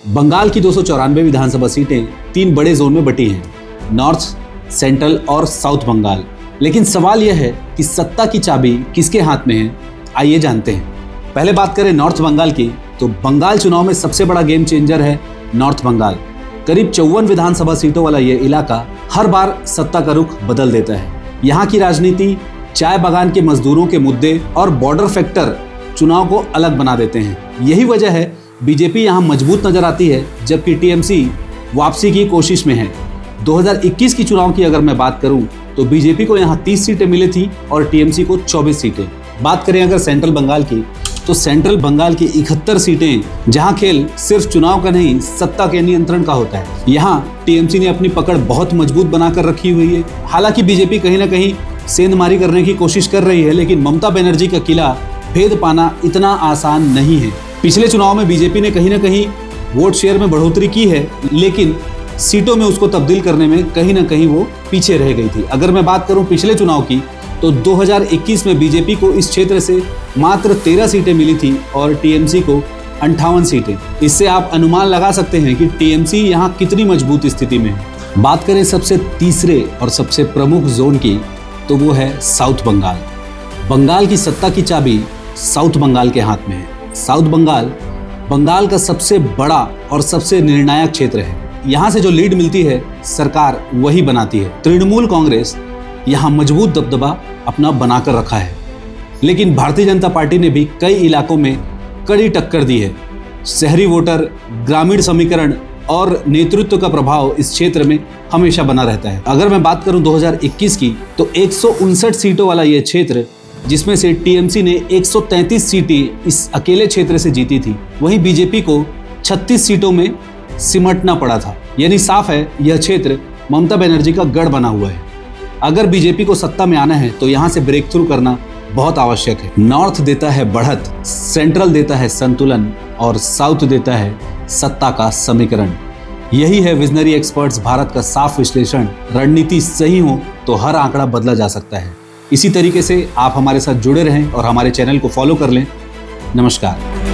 बंगाल की 294 विधानसभा सीटें 3 बड़े जोन में बटी हैं, नॉर्थ, सेंट्रल और साउथ बंगाल। लेकिन सवाल यह है कि सत्ता की चाबी किसके हाथ में है, आइए जानते हैं। पहले बात करें नॉर्थ बंगाल की, तो बंगाल चुनाव में सबसे बड़ा गेम चेंजर है नॉर्थ बंगाल। करीब 54 विधानसभा सीटों वाला ये इलाका हर बार सत्ता का रुख बदल देता है। यहाँ की राजनीति, चाय बागान के मजदूरों के मुद्दे और बॉर्डर फैक्टर चुनाव को अलग बना देते हैं। यही वजह है बीजेपी यहाँ मजबूत नजर आती है, जबकि टीएमसी वापसी की कोशिश में है। 2021 की चुनाव की अगर मैं बात करूं तो बीजेपी को यहाँ 30 सीटें मिली थी और टीएमसी को 24 सीटें। बात करें अगर सेंट्रल बंगाल की, तो सेंट्रल बंगाल की 71 सीटें, जहां खेल सिर्फ चुनाव का नहीं सत्ता के नियंत्रण का होता है। यहाँ टीएमसी ने अपनी पकड़ बहुत मजबूत बनाकर रखी हुई है। हालांकि बीजेपी कहीं ना कहीं सेंधमारी करने की कोशिश कर रही है, लेकिन ममता बनर्जी का किला भेद पाना इतना आसान नहीं है। पिछले चुनाव में बीजेपी ने कहीं ना कहीं वोट शेयर में बढ़ोतरी की है, लेकिन सीटों में उसको तब्दील करने में कहीं ना कहीं वो पीछे रह गई थी। अगर मैं बात करूं पिछले चुनाव की, तो 2021 में बीजेपी को इस क्षेत्र से मात्र 13 सीटें मिली थी और टीएमसी को 58 सीटें। इससे आप अनुमान लगा सकते हैं कि टीएमसी यहाँ कितनी मजबूत स्थिति में है। बात करें सबसे तीसरे और सबसे प्रमुख जोन की, तो वो है साउथ बंगाल। बंगाल की सत्ता की चाबी साउथ बंगाल के हाथ में है। साउथ बंगाल बंगाल का सबसे बड़ा और सबसे निर्णायक क्षेत्र है। यहाँ से जो लीड मिलती है सरकार वही बनाती है। तृणमूल कांग्रेस यहाँ मजबूत दबदबा अपना बनाकर रखा है, लेकिन भारतीय जनता पार्टी ने भी कई इलाकों में कड़ी टक्कर दी है। शहरी वोटर, ग्रामीण समीकरण और नेतृत्व का प्रभाव इस क्षेत्र में हमेशा बना रहता है। अगर मैं बात करूं 2021 की, तो 159 सीटों वाला यह क्षेत्र, जिसमें से टीएमसी ने 133 सीटें इस अकेले क्षेत्र से जीती थी, वहीं बीजेपी को 36 सीटों में सिमटना पड़ा था। यानी साफ है यह क्षेत्र ममता बनर्जी का गढ़ बना हुआ है। अगर बीजेपी को सत्ता में आना है तो यहाँ से ब्रेक थ्रू करना बहुत आवश्यक है। नॉर्थ देता है बढ़त, सेंट्रल देता है संतुलन और साउथ देता है सत्ता का समीकरण। यही है विजनरी एक्सपर्ट्स भारत का साफ विश्लेषण। रणनीति सही हो तो हर आंकड़ा बदला जा सकता है। इसी तरीके से आप हमारे साथ जुड़े रहें और हमारे चैनल को फॉलो कर लें। नमस्कार।